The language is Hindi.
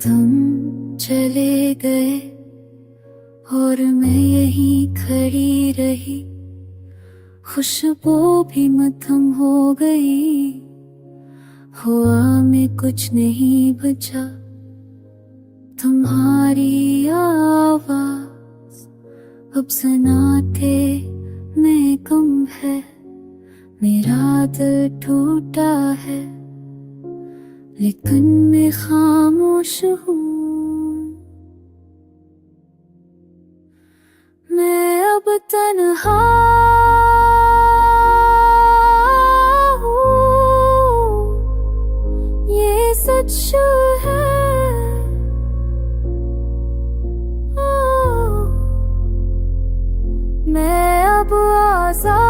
तुम चले गए और मैं यहीं खड़ी रही, खुशबू भी मत्थम हो गई। हुआ में कुछ नहीं बचा, तुम्हारी आवाज अब सन्नाटे में गुम है। मेरा दिल टूटा है लेकिन मैं खामोश हूँ। मैं अब तन्हा हूँ, ये सच है। मैं अब आज़ाद